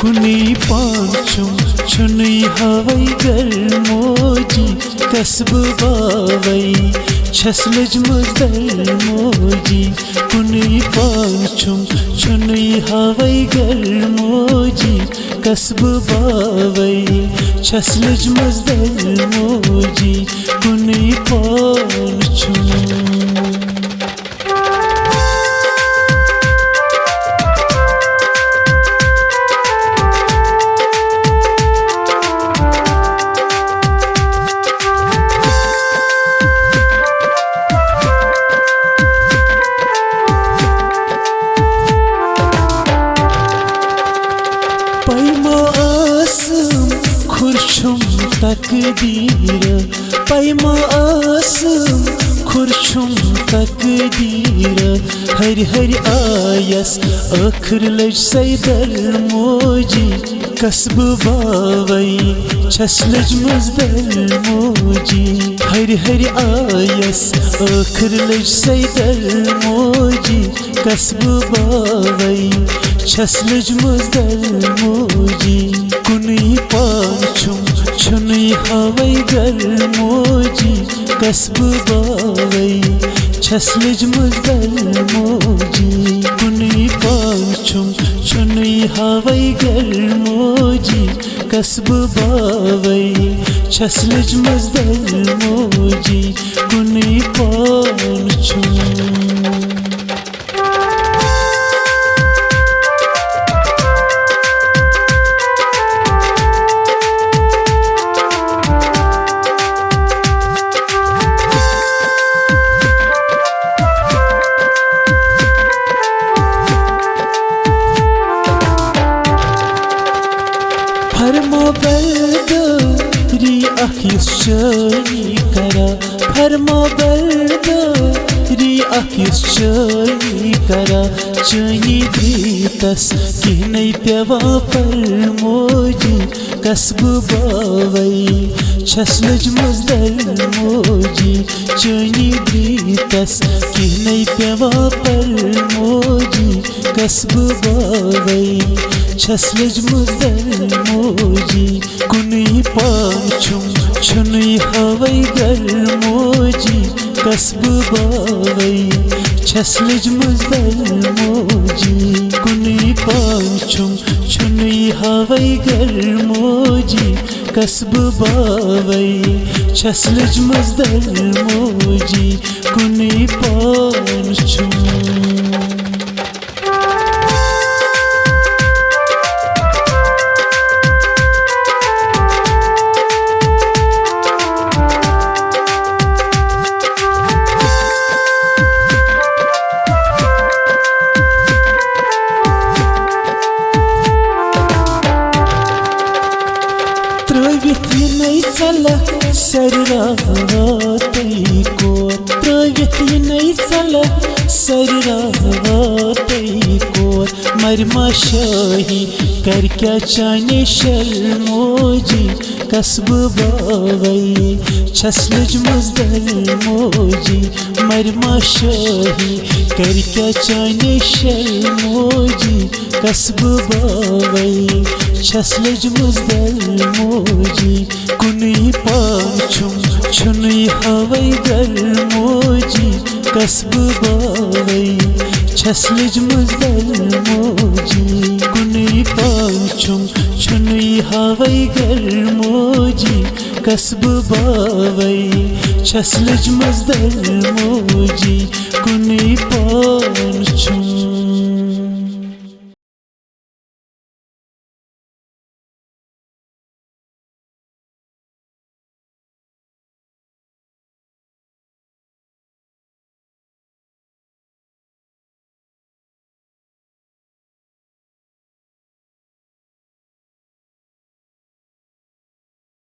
कुनी पांचुम छुनी हवई गर्मोजी कसब बावई छसलज मजदर मोजी कुनी पांचुम छुनी हवई गर्मोजी कसब बावई छसलज मजदर मोजी कुनी पांचुम पैमा आसम खुर्शुम तकदीर पैमा आसम खुर्शुम तकदीर हरि हरि आयस आखिर लज सैदर मोजी कसब बावई छसलज मजदर मोजी हरि हरि आयस आखिर लज सैदर मोजी कसब बावई छसलज मजदर मोजी कुनी पांचुम छुनी हवई गर्मोजी कसब बावई छसलज मजदर मोजी कुनी पांचुम छुनी हवई गर्मोजी कसब बावई छसलज मजदर मोजी कुनी पांचुम फरमा बर्दारी अखिस चोरी करा फरमा बर्दारी अखिस चोरी करा चनी दीतस किहनै पेवा पर मोजी कसब बावई छसलज मजदर मोजी चनी दीतस किहनै पेवा पर मोजी कसब बावई छसलज मजदर मोजी कुनी पांचुम छुनी हवई गर्मोजी कसब बावई छसलज मजदर मोजी कुनी पांचुम छुनी हवई गर्मोजी कसब बावई छसलज मजदर मोजी कुनी पांचुम त्रवित यनै चला सररावतई कोर त्रवित यनै चला सररावतई कोर मरमा शाही कर क्या चाने शल मोजी कसब बावई छसलज मजदर मोजी मरमा शाही कर क्या चाने शल मोजी कसब बावई छसलज मजदर मोजी कुनी पांचुम छुनी हवई गर्मोजी कसब बावई छसलज मजदर मोजी कुनी पांचुम छुनी हवई गर्मोजी कसब बावई छसलज मजदर मोजी कुनी पांचुम